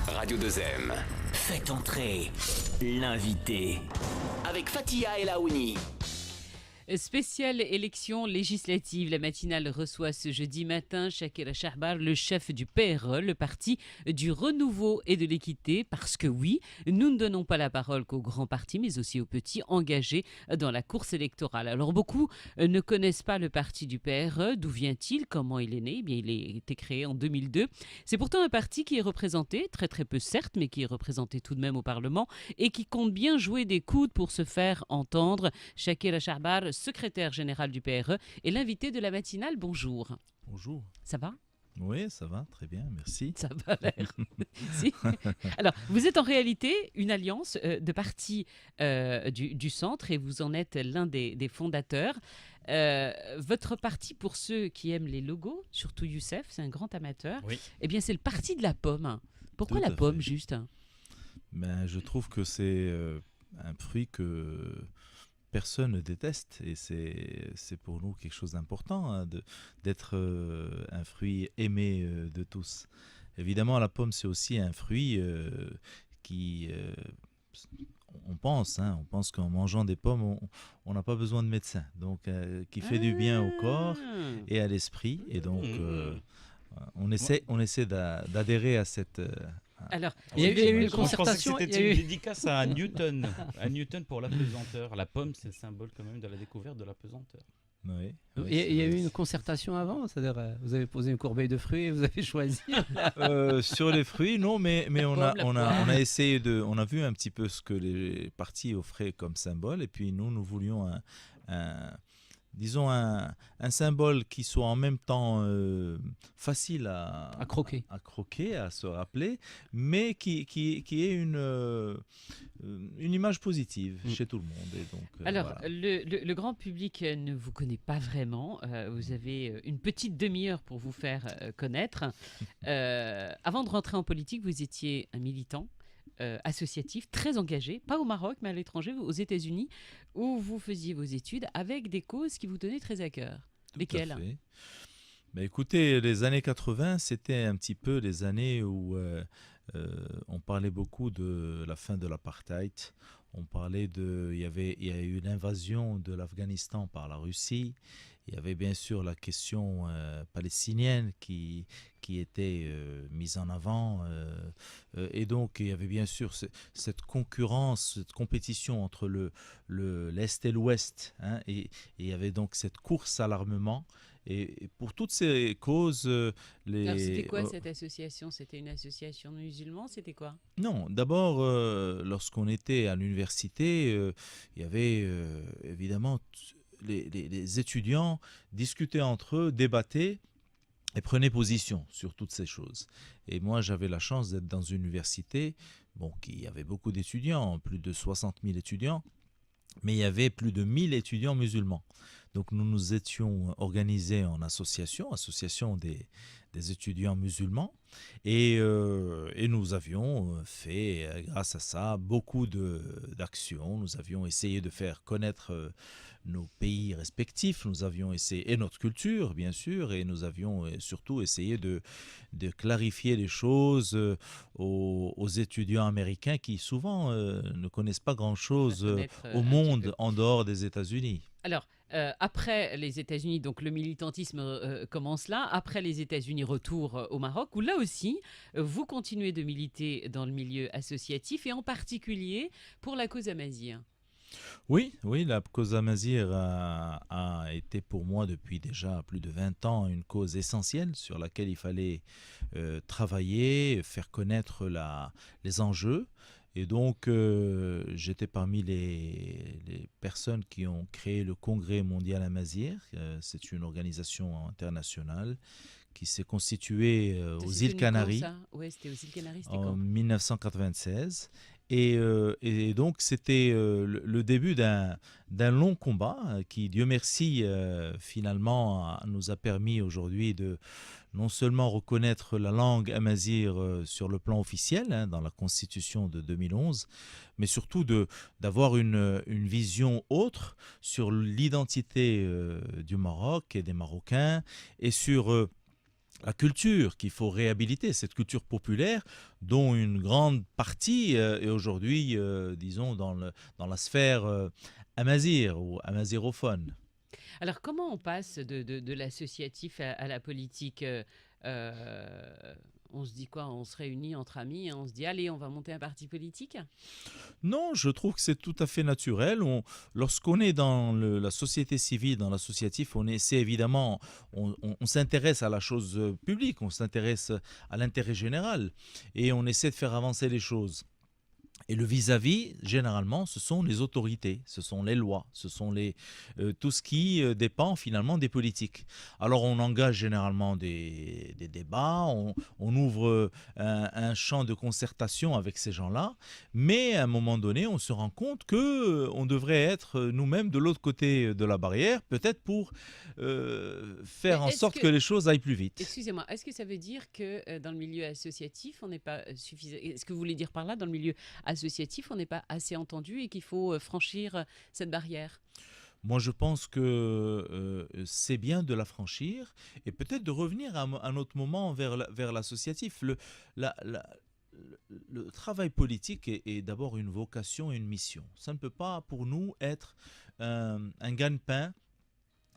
Radio 2M. Faites entrer l'invité. Avec Fatia El Aouni. Spéciale élection législative, la matinale reçoit ce jeudi matin Shakil Shahbar, le chef du PRE, le parti du renouveau et de l'équité, parce que oui, nous ne donnons pas la parole qu'aux grands partis, mais aussi aux petits engagés dans la course électorale. Alors beaucoup ne connaissent pas le parti du PRE, d'où vient-il, comment il est né? Eh bien, il a été créé en 2002. C'est pourtant un parti qui est représenté, très très peu certes, mais qui est représenté tout de même au Parlement et qui compte bien jouer des coudes pour se faire entendre. Shakil Shahbar, secrétaire général du PRE, et l'invité de la matinale. Bonjour. Bonjour. Ça va? Oui, ça va, très bien, merci. Ça va l'air. Si. Alors, vous êtes en réalité une alliance de partis du centre et vous en êtes l'un des fondateurs. Votre parti, pour ceux qui aiment les logos, surtout Youssef, c'est un grand amateur, Oui. eh bien c'est le parti de la pomme. Pourquoi Tout à la pomme, fait. juste? Je trouve que c'est un fruit que personne ne déteste et c'est pour nous quelque chose d'important d'être un fruit aimé de tous. Évidemment, la pomme, c'est aussi un fruit qui... on pense qu'en mangeant des pommes, on n'a pas besoin de médecin, donc qui fait du bien au corps et à l'esprit. Et donc, on essaie d'adhérer à cette... Alors, Il y a eu une Je pensais que concertation. c'était une dédicace à Newton. À Newton pour l'apesanteur. La pomme, c'est le symbole quand même de la découverte de l'apesanteur. Oui, Il y a eu une concertation avant, c'est-à-dire vous avez posé une corbeille de fruits et vous avez choisi. sur les fruits, non, mais on pomme, a essayé on a vu un petit peu ce que les partis offraient comme symbole, et puis nous voulions disons un symbole qui soit en même temps facile à croquer, à se rappeler, mais qui ait une image positive chez tout le monde. Et donc, alors, voilà. le grand public ne vous connaît pas vraiment. Vous avez une petite demi-heure pour vous faire connaître. Avant de rentrer en politique, vous étiez un militant associatif très engagé, pas au Maroc, mais à l'étranger, aux États-Unis, où vous faisiez vos études avec des causes qui vous tenaient très à cœur. Tout Lesquelles? à fait. Écoutez, les années 80, c'était un petit peu les années où on parlait beaucoup de la fin de l'apartheid. On parlait il y a eu l'invasion de l'Afghanistan par la Russie. Il y avait bien sûr la question palestinienne qui était mise en avant. Et donc, il y avait bien sûr cette concurrence, cette compétition entre l'Est et l'Ouest. Et il y avait donc cette course à l'armement. Et pour toutes ces causes... Alors, c'était quoi cette association? C'était une association de musulmans? C'était quoi? Non, d'abord, lorsqu'on était à l'université, il y avait évidemment... Les étudiants discutaient entre eux, débattaient et prenaient position sur toutes ces choses. Et moi, j'avais la chance d'être dans une université qui avait beaucoup d'étudiants, plus de 60 000 étudiants, mais il y avait plus de 1000 étudiants musulmans. Donc nous nous étions organisés en association des étudiants musulmans, et nous avions fait, grâce à ça, beaucoup d'actions. Nous avions essayé de faire connaître nos pays respectifs, nous avions essayé, et notre culture bien sûr, et nous avions surtout essayé de clarifier les choses aux étudiants américains qui souvent ne connaissent pas grand-chose au monde en dehors des États-Unis. Alors, après les États-Unis, donc le militantisme commence là. Après les États-Unis, retour au Maroc, où là aussi, vous continuez de militer dans le milieu associatif et en particulier pour la cause amazigh. Oui, la cause amazigh a été pour moi depuis déjà plus de 20 ans une cause essentielle sur laquelle il fallait travailler, faire connaître les enjeux. Et donc, j'étais parmi les personnes qui ont créé le Congrès mondial amazigh. C'est une organisation internationale qui s'est constituée aux îles Canaries C'était aux îles Canaries, en 1996. Et donc, c'était le début d'un long combat qui, Dieu merci, finalement, nous a permis aujourd'hui de non seulement reconnaître la langue amazigh sur le plan officiel, dans la Constitution de 2011, mais surtout d'avoir une vision autre sur l'identité du Maroc et des Marocains, et sur la culture qu'il faut réhabiliter, cette culture populaire dont une grande partie est aujourd'hui, disons, dans la sphère amazigh ou amazirophone. Alors, comment on passe de l'associatif à la politique on se dit quoi? On se réunit entre amis, on se dit allez, on va monter un parti politique? Non, je trouve que c'est tout à fait naturel. Lorsqu'on est dans la société civile, dans l'associatif, c'est évidemment, on s'intéresse à la chose publique, on s'intéresse à l'intérêt général et on essaie de faire avancer les choses. Et le vis-à-vis, généralement, ce sont les autorités, ce sont les lois, ce sont tout ce qui dépend finalement des politiques. Alors on engage généralement des débats, on ouvre un champ de concertation avec ces gens-là, mais à un moment donné, on se rend compte qu'on devrait être nous-mêmes de l'autre côté de la barrière, peut-être pour faire en sorte que les choses aillent plus vite. Excusez-moi, est-ce que ça veut dire que dans le milieu associatif, on n'est pas suffisant? Est-ce que vous voulez dire par là, dans le milieu associatif, on n'est pas assez entendu et qu'il faut franchir cette barrière? Moi, je pense que c'est bien de la franchir et peut-être de revenir à un autre moment vers l'associatif. Le travail politique est d'abord une vocation et une mission. Ça ne peut pas, pour nous, être un gagne-pain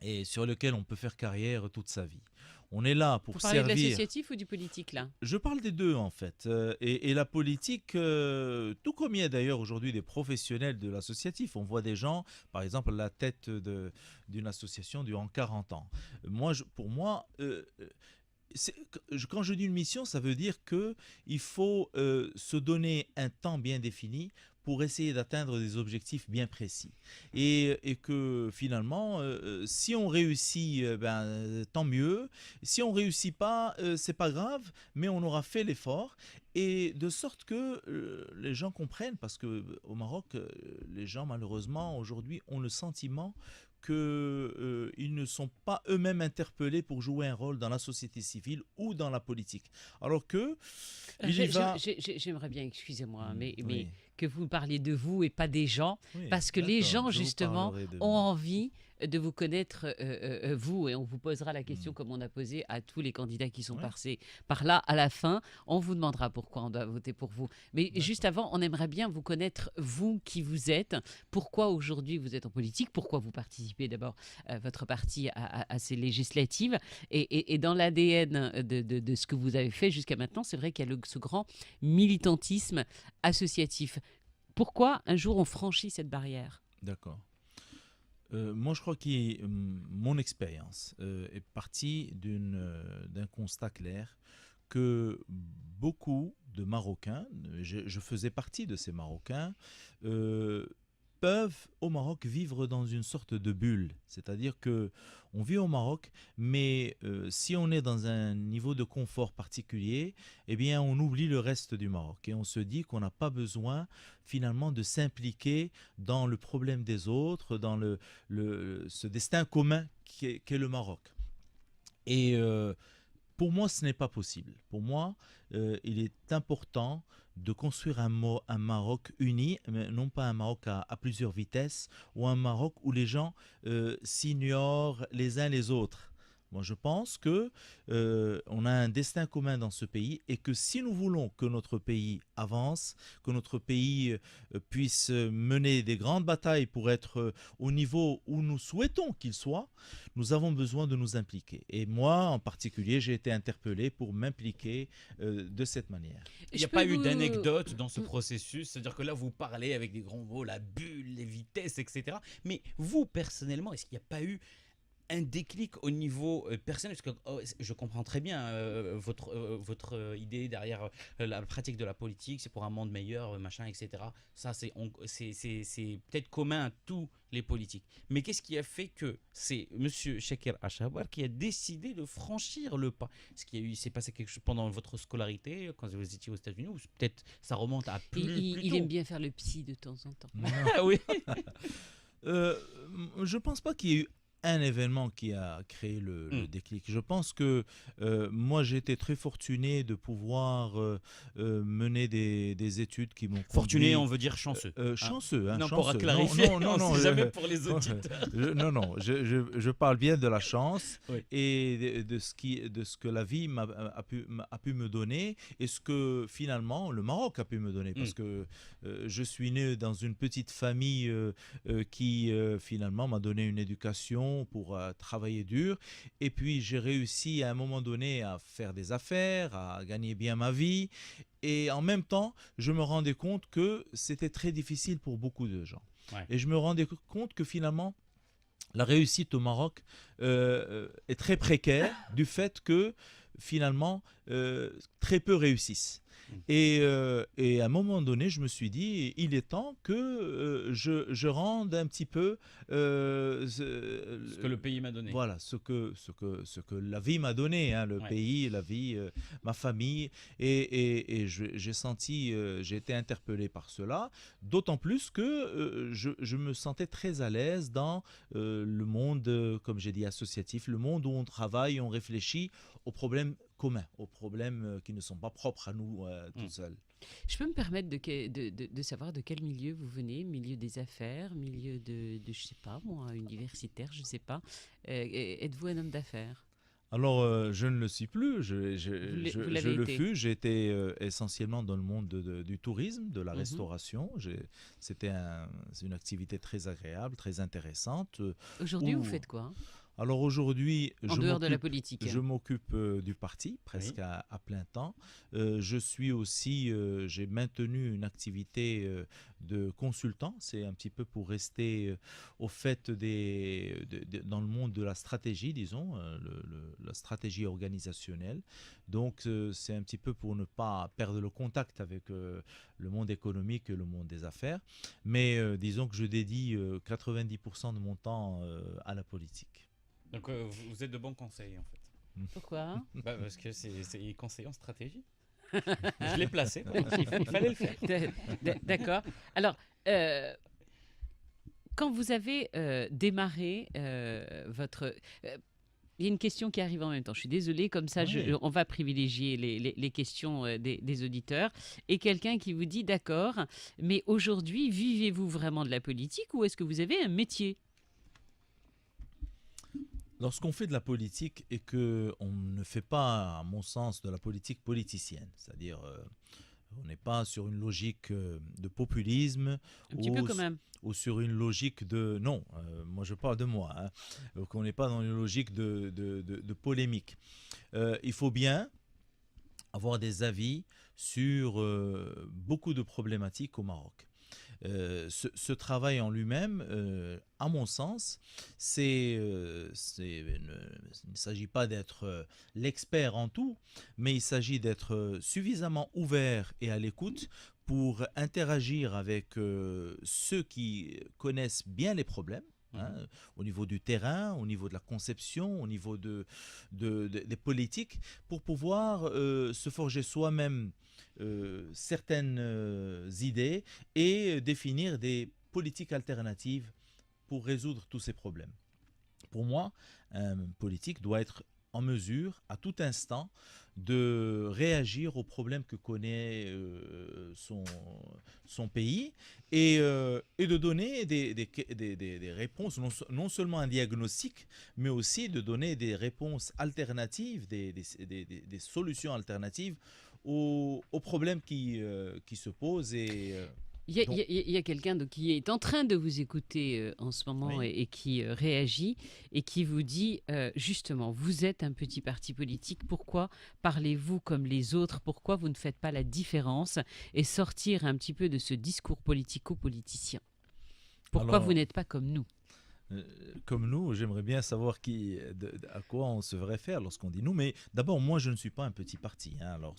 et sur lequel on peut faire carrière toute sa vie. On est là pour Vous parlez servir. de l'associatif ou du politique là? Je parle des deux en fait. Et la politique, tout comme il y a d'ailleurs aujourd'hui des professionnels de l'associatif, on voit des gens, par exemple, à la tête d'une association durant 40 ans. Pour moi, quand je dis une mission, ça veut dire qu'il faut se donner un temps bien défini pour essayer d'atteindre des objectifs bien précis. Et que finalement, si on réussit, tant mieux. Si on ne réussit pas, c'est pas grave, mais on aura fait l'effort. Et de sorte que les gens comprennent, parce qu'au Maroc, les gens malheureusement aujourd'hui ont le sentiment qu'ils ne sont pas eux-mêmes interpellés pour jouer un rôle dans la société civile ou dans la politique. Alors que J'aimerais bien, excusez-moi, mais oui. que vous parliez de vous et pas des gens, Oui, parce que les d'accord, gens, je vous justement, parlerai de ont moi. envie de vous connaître, vous, et on vous posera la question comme on a posé à tous les candidats qui sont Ouais. passés par là à la fin. On vous demandera pourquoi on doit voter pour vous. Mais juste avant, on aimerait bien vous connaître, vous, qui vous êtes, pourquoi aujourd'hui vous êtes en politique, pourquoi vous participez d'abord, votre parti, à ces législatives. Et dans l'ADN de ce que vous avez fait jusqu'à maintenant, c'est vrai qu'il y a ce grand militantisme associatif. Pourquoi un jour on franchit cette barrière? D'accord. Moi, je crois que mon expérience est partie d'un constat clair que beaucoup de Marocains, je faisais partie de ces Marocains, peuvent au Maroc vivre dans une sorte de bulle. C'est-à-dire que on vit au Maroc, mais si on est dans un niveau de confort particulier, eh bien on oublie le reste du Maroc et on se dit qu'on n'a pas besoin finalement de s'impliquer dans le problème des autres, dans ce destin commun qu'est le Maroc. Et pour moi, ce n'est pas possible. Pour moi, il est important de construire un Maroc uni, mais non pas un Maroc à plusieurs vitesses, ou un Maroc où les gens s'ignorent les uns les autres. Moi, je pense que on a un destin commun dans ce pays et que si nous voulons que notre pays avance, que notre pays puisse mener des grandes batailles pour être au niveau où nous souhaitons qu'il soit, nous avons besoin de nous impliquer. Et moi, en particulier, j'ai été interpellé pour m'impliquer de cette manière. Il n'y a pas eu d'anecdote dans ce processus, c'est-à-dire que là, vous parlez avec des grands mots, la bulle, les vitesses, etc. Mais vous, personnellement, est-ce qu'il n'y a pas eu un déclic au niveau personnel, parce que je comprends très bien votre idée derrière la pratique de la politique, c'est pour un monde meilleur, machin, etc. Ça, c'est peut-être commun à tous les politiques. Mais qu'est-ce qui a fait que c'est Monsieur Chekir Achabar qui a décidé de franchir le pas? Est-ce qu'il s'est passé quelque chose pendant votre scolarité, quand vous étiez aux États-Unis, ou peut-être ça remonte à plus Il tôt? aime bien faire le psy de temps en temps. Ah oui. Je ne pense pas qu'il y ait eu un événement qui a créé le déclic. Je pense que moi, j'ai été très fortuné de pouvoir mener des études qui m'ont Fortuné, conduit- on veut dire chanceux. chanceux, hein, Non, chanceux. pour clarifier, non, on sait je- jamais pour les auditeurs. je parle bien de la chance Oui. et de ce que la vie a pu me donner et ce que finalement le Maroc a pu me donner. Parce que je suis né dans une petite famille qui finalement m'a donné une éducation pour travailler dur. Et puis j'ai réussi à un moment donné à faire des affaires, à gagner bien ma vie. Et en même temps, je me rendais compte que c'était très difficile pour beaucoup de gens. Ouais. Et je me rendais compte que finalement, la réussite au Maroc est très précaire du fait que finalement, très peu réussissent. Et à un moment donné, je me suis dit, il est temps que je rende un petit peu Ce que le pays m'a donné. voilà, ce que la vie m'a donné, hein, le Ouais. pays, la vie, ma famille. Et j'ai senti, j'ai été interpellé par cela, d'autant plus que je me sentais très à l'aise dans le monde, comme j'ai dit, associatif, le monde où on travaille, on réfléchit aux problèmes communs, aux problèmes qui ne sont pas propres à nous tout seuls. Je peux me permettre de savoir de quel milieu vous venez, milieu des affaires, milieu de je sais pas moi, universitaire, je sais pas. Êtes-vous un homme d'affaires? Alors, je ne le suis plus, je Vous l'avez le été. fus. J'ai été essentiellement dans le monde du tourisme, de la Mhm. restauration. C'était une activité très agréable, très intéressante. Aujourd'hui, vous Ouh. faites quoi, hein, Alors aujourd'hui, en dehors de la politique? je m'occupe du parti presque à plein temps. Je suis aussi, j'ai maintenu une activité de consultant. C'est un petit peu pour rester au fait dans le monde de la stratégie, disons, la stratégie organisationnelle. Donc c'est un petit peu pour ne pas perdre le contact avec le monde économique et le monde des affaires. Mais disons que je dédie 90% de mon temps à la politique. Donc vous êtes de bons conseils en fait. Pourquoi? Parce que c'est conseiller en stratégie. Je l'ai placé, quoi. Il fallait le faire. D'accord. Alors, quand vous avez démarré votre... il y a une question qui arrive en même temps. Je suis désolée, comme ça, Oui. on va privilégier les questions des auditeurs. Et quelqu'un qui vous dit, d'accord, mais aujourd'hui, vivez-vous vraiment de la politique ou est-ce que vous avez un métier? Lorsqu'on fait de la politique et que on ne fait pas, à mon sens, de la politique politicienne, c'est-à-dire on n'est pas sur une logique de populisme Un petit peu quand même. ou sur une logique de... Non, moi je parle de moi, hein, donc on n'est pas dans une logique de polémique. Il faut bien avoir des avis sur beaucoup de problématiques au Maroc. Ce travail en lui-même, à mon sens, il ne s'agit pas d'être l'expert en tout, mais il s'agit d'être suffisamment ouvert et à l'écoute pour interagir avec ceux qui connaissent bien les problèmes. Hein, au niveau du terrain, au niveau de la conception, au niveau des politiques, pour pouvoir se forger soi-même certaines idées et définir des politiques alternatives pour résoudre tous ces problèmes. Pour moi, un politique doit être en mesure, à tout instant, de réagir aux problèmes que connaît son pays et de donner des réponses, non seulement un diagnostic, mais aussi de donner des réponses alternatives, des solutions alternatives aux problèmes qui se posent. Il y a quelqu'un qui est en train de vous écouter en ce moment Oui. et qui réagit et qui vous dit justement, vous êtes un petit parti politique, pourquoi parlez-vous comme les autres? Pourquoi vous ne faites pas la différence et sortir un petit peu de ce discours politico-politicien? Pourquoi Alors, vous n'êtes pas comme nous? Comme nous, j'aimerais bien savoir à quoi on se réfère lorsqu'on dit nous. Mais d'abord, moi, je ne suis pas un petit parti. Hein. Alors,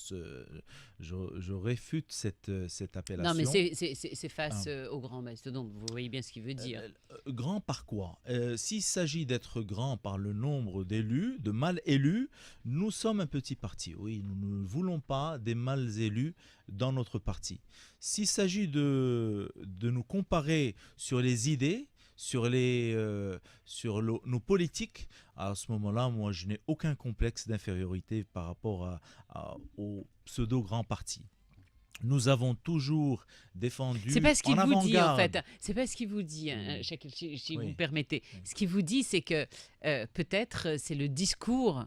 je réfute cette appellation. Non, mais c'est face au grand mastodonte. Vous voyez bien ce qu'il veut dire. Grand par quoi? S'il s'agit d'être grand par le nombre d'élus, de mal élus, nous sommes un petit parti. Oui, nous ne voulons pas des mal élus dans notre parti. S'il s'agit de nous comparer sur les idées, nos politiques, à ce moment-là, moi, je n'ai aucun complexe d'infériorité par rapport aux pseudo-grands partis. Nous avons toujours défendu C'est pas ce qu'il en vous dit, en avant-garde. fait. C'est pas ce qu'il vous dit, si vous Oui. me permettez. Ce qu'il vous dit, c'est que peut-être c'est le discours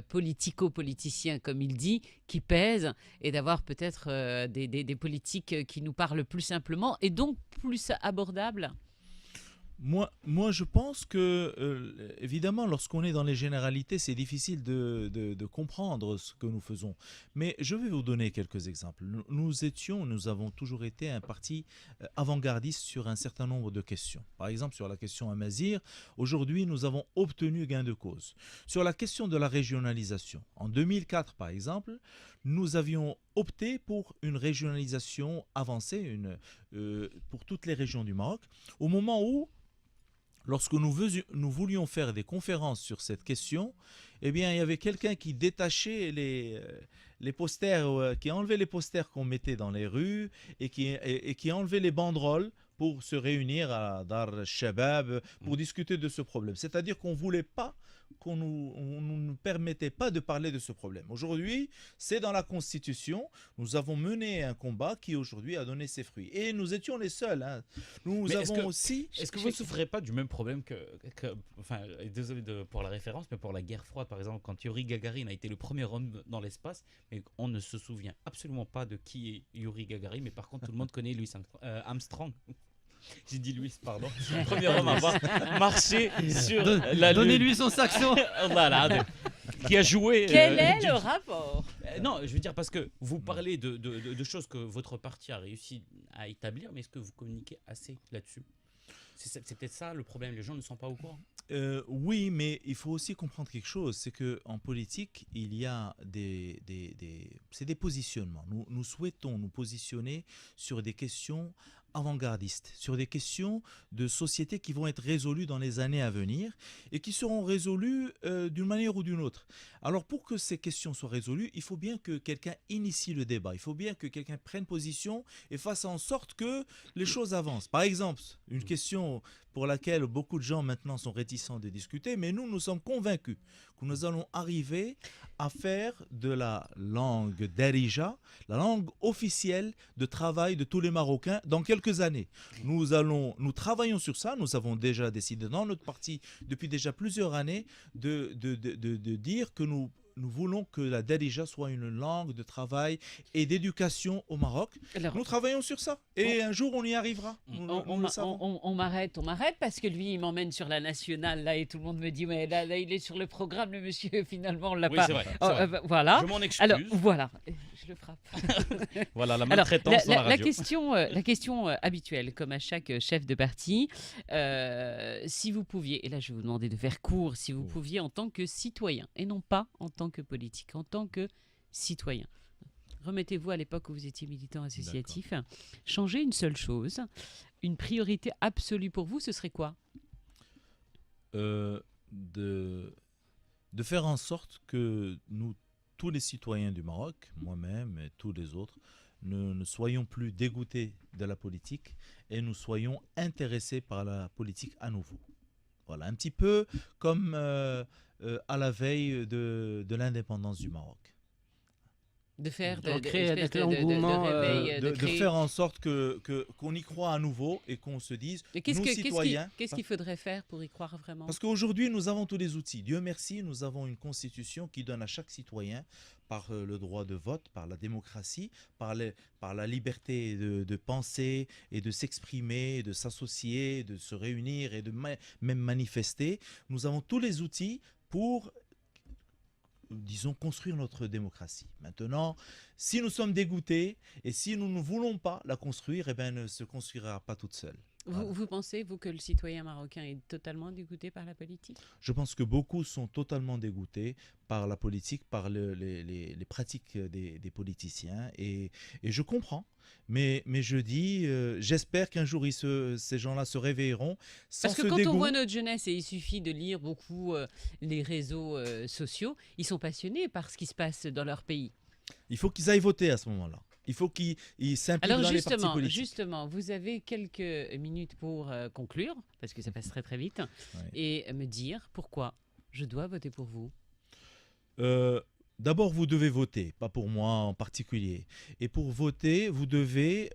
politico-politicien, comme il dit, qui pèse, et d'avoir peut-être des politiques qui nous parlent plus simplement et donc plus abordables. Moi, je pense que, évidemment, lorsqu'on est dans les généralités, c'est difficile de comprendre ce que nous faisons. Mais je vais vous donner quelques exemples. Nous avons toujours été un parti avant-gardiste sur un certain nombre de questions. Par exemple, sur la question Amazigh, aujourd'hui, nous avons obtenu gain de cause. Sur la question de la régionalisation, en 2004, par exemple, nous avions opté pour une régionalisation avancée pour toutes les régions du Maroc, au moment où, lorsque nous voulions faire des conférences sur cette question, eh bien, il y avait quelqu'un qui détachait les posters, qui enlevait les posters qu'on mettait dans les rues et qui enlevait les banderoles pour se réunir à Dar Shabab pour discuter de ce problème. C'est-à-dire qu'on ne voulait pas, on ne nous permettait pas de parler de ce problème. Aujourd'hui, c'est dans la Constitution. Nous avons mené un combat qui aujourd'hui a donné ses fruits. Et nous étions les seuls. Hein. Mais Aussi... Est-ce que vous ne souffrez pas du même problème enfin, désolé pour la référence, mais pour la guerre froide, par exemple, quand Yuri Gagarin a été le premier homme dans l'espace, mais on ne se souvient absolument pas de qui est Yuri Gagarin, mais par contre, tout le monde connaît Louis Armstrong. J'ai dit Louis, pardon. Premier homme à avoir marché sur la Lune. Donnez-lui son saxon. Voilà, qui a joué. Quel est le rapport? Non, je veux dire, parce que vous parlez de choses que votre parti a réussi à établir, mais est-ce que vous communiquez assez là-dessus? C'est peut-être ça le problème, les gens ne sont pas au courant. Oui, mais il faut aussi comprendre quelque chose, c'est qu'en politique, il y a c'est des positionnements. Nous souhaitons nous positionner sur des questions avant-gardistes, sur des questions de société qui vont être résolues dans les années à venir et qui seront résolues d'une manière ou d'une autre. Alors pour que ces questions soient résolues, il faut bien que quelqu'un initie le débat, il faut bien que quelqu'un prenne position et fasse en sorte que les choses avancent. Par exemple, une question pour laquelle beaucoup de gens maintenant sont réticents de discuter, mais nous sommes convaincus que nous allons arriver à faire de la langue darija la langue officielle de travail de tous les Marocains dans quelques années. Nous travaillons sur ça, nous avons déjà décidé dans notre parti depuis déjà plusieurs années de dire que nous voulons que la darija soit une langue de travail et d'éducation au Maroc. Alors, nous travaillons sur ça et un jour on y arrivera. On m'arrête parce que lui il m'emmène sur la nationale là et tout le monde me dit mais là il est sur le programme le monsieur, finalement on l'a Oui, pas. c'est vrai, c'est vrai. Voilà. Je m'en excuse. Alors voilà, je le frappe. Voilà, la Alors, maltraitance dans la radio. la question habituelle, comme à chaque chef de parti, si vous pouviez, et là je vais vous demander de faire court, si vous pouviez en tant que citoyen, et non pas en tant que politique, en tant que citoyen, remettez-vous à l'époque où vous étiez militant associatif, changez une seule chose, une priorité absolue pour vous, ce serait quoi? De faire en sorte que nous, tous les citoyens du Maroc, moi-même et tous les autres, ne soyons plus dégoûtés de la politique et nous soyons intéressés par la politique à nouveau. Voilà, un petit peu comme à la veille de l'indépendance du Maroc. De faire créer l'engouement, De faire en sorte qu'on y croit à nouveau et qu'on se dise, nous citoyens... Qu'est-ce qu'il faudrait faire pour y croire vraiment? Parce qu'aujourd'hui, nous avons tous les outils. Dieu merci, nous avons une constitution qui donne à chaque citoyen, par le droit de vote, par la démocratie, par la liberté de penser et de s'exprimer, de s'associer, de se réunir et de même manifester. Nous avons tous les outils pour, disons, construire notre démocratie. Maintenant, si nous sommes dégoûtés et si nous ne voulons pas la construire, eh bien, elle ne se construira pas toute seule. Vous pensez, vous, que le citoyen marocain est totalement dégoûté par la politique? Je pense que beaucoup sont totalement dégoûtés par la politique, par les pratiques des politiciens. Et je comprends. Mais je dis, j'espère qu'un jour, ces gens-là se réveilleront sans Parce que ce quand dégoût. on voit notre jeunesse, et il suffit de lire beaucoup les réseaux sociaux, ils sont passionnés par ce qui se passe dans leur pays. Il faut qu'ils aillent voter à ce moment-là. Il faut qu'il s'implique Alors dans les partis justement, politiques. justement, vous avez quelques minutes pour conclure, parce que ça passe très très vite, Ouais. et me dire pourquoi je dois voter pour vous. D'abord, vous devez voter, pas pour moi en particulier. Et pour voter, vous devez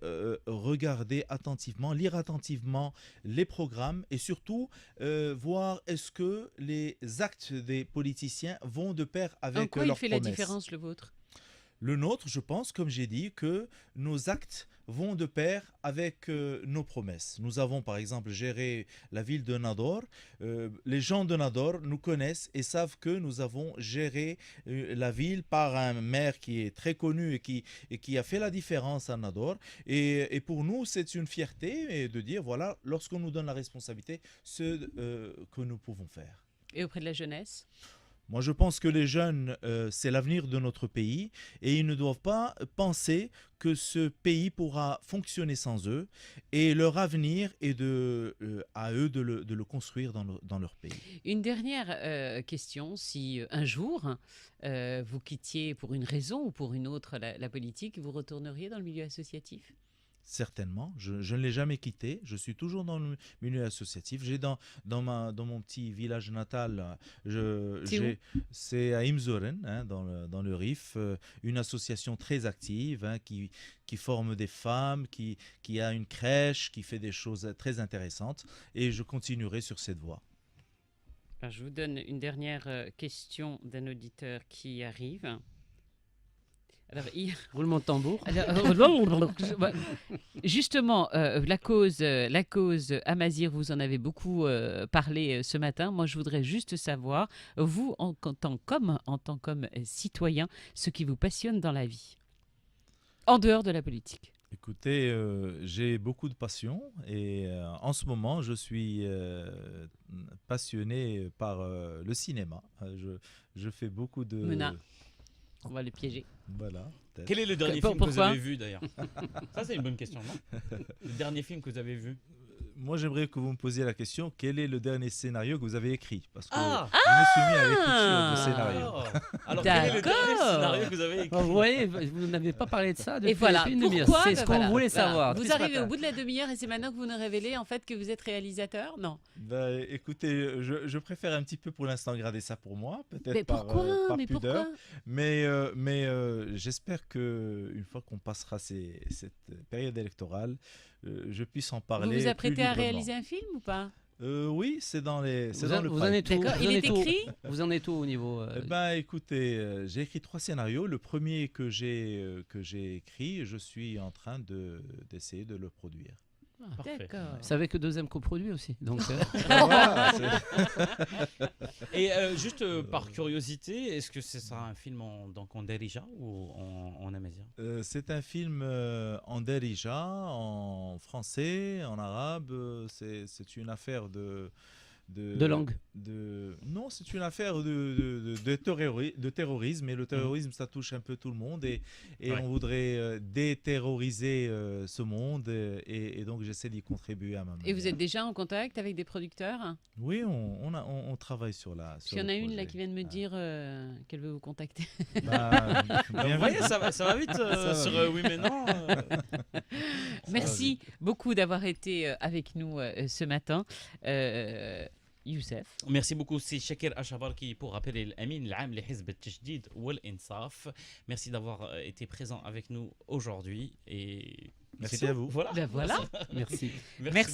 regarder attentivement, lire attentivement les programmes et surtout voir est-ce que les actes des politiciens vont de pair En avec quoi il leurs fait la promesses. différence, le vôtre? Le nôtre, je pense, comme j'ai dit, que nos actes vont de pair avec nos promesses. Nous avons par exemple géré la ville de Nador. Les gens de Nador nous connaissent et savent que nous avons géré la ville par un maire qui est très connu et qui a fait la différence à Nador. Et pour nous, c'est une fierté de dire, voilà, lorsqu'on nous donne la responsabilité, ce que nous pouvons faire. Et auprès de la jeunesse? Moi, je pense que les jeunes, c'est l'avenir de notre pays et ils ne doivent pas penser que ce pays pourra fonctionner sans eux et leur avenir est à eux de le construire dans leur pays. Une dernière question, si un jour vous quittiez pour une raison ou pour une autre la politique, vous retourneriez dans le milieu associatif? Certainement, je ne l'ai jamais quitté, je suis toujours dans le milieu associatif. J'ai dans mon petit village natal, c'est à Imzoren, hein, dans le Rif, une association très active hein, qui forme des femmes, qui a une crèche, qui fait des choses très intéressantes et je continuerai sur cette voie. Alors, je vous donne une dernière question d'un auditeur qui arrive. Alors, Roulement de tambour. Justement, la cause Amazir, vous en avez beaucoup parlé ce matin. Moi, je voudrais juste savoir, vous, en tant qu'homme citoyen, ce qui vous passionne dans la vie, en dehors de la politique. Écoutez, j'ai beaucoup de passion et en ce moment, je suis passionné par le cinéma. Je fais beaucoup de... Mena, on va le piéger. Voilà. peut-être. Quel est le dernier Pour- film que vous pourquoi avez vu d'ailleurs? Ça, c'est une bonne question, non? Le dernier film que vous avez vu? Moi, j'aimerais que vous me posiez la question, quel est le dernier scénario que vous avez écrit? Parce que Ah je me suis mis à l'écriture de scénario. Alors, quel est le dernier D'accord. scénario que vous avez écrit? Vous voyez, vous n'avez pas parlé de ça depuis Et voilà, une demi-heure. pourquoi C'est ce qu'on voulait savoir. Vous depuis ce arrivez matin. au bout de la demi-heure et c'est maintenant que vous nous révélez en fait que vous êtes réalisateur? Non. Bah, écoutez, je préfère un petit peu pour l'instant garder ça pour moi, peut-être Mais par, pourquoi? par Mais pudeur. pourquoi? Mais j'espère qu'une fois qu'on passera cette période électorale, je puisse en parler. Vous vous plus apprêtez à librement. réaliser un film ou pas? Oui, c'est dans le Vous en pipe. êtes où? D'accord, Vous il en est êtes où? écrit? Vous en êtes où au niveau Eh ben, écoutez, j'ai écrit 3 scénarios. Le premier que j'ai écrit, je suis en train d'essayer de le produire. Parfait. D'accord. Vous savez que deuxième coproduit aussi. Donc, Voilà, c'est- Et juste par curiosité, est-ce que c'est ça un film donc en Darija ou en Amazigh? C'est un film en Darija, en français, en arabe. C'est une affaire de langue. Non, c'est une affaire de terrorisme. Et le terrorisme, ça touche un peu tout le monde. Et Ouais. on voudrait déterroriser ce monde. Et donc, j'essaie d'y contribuer à ma manière. Et vous êtes déjà en contact avec des producteurs? Oui, on travaille sur la. Il y en a une là qui vient de me dire qu'elle veut vous contacter. Vous voyez, ça va vite va sur vite. Oui mais non. Merci beaucoup d'avoir été avec nous ce matin. Youssef. Merci beaucoup, c'est Shakir Achabar qui, pour rappeler l'Amin l'Am li Hizb al-Tajdid wal Insaf. Merci d'avoir été présent avec nous aujourd'hui et Merci c'est tout. à vous. Voilà. Ben voilà. Merci. Merci.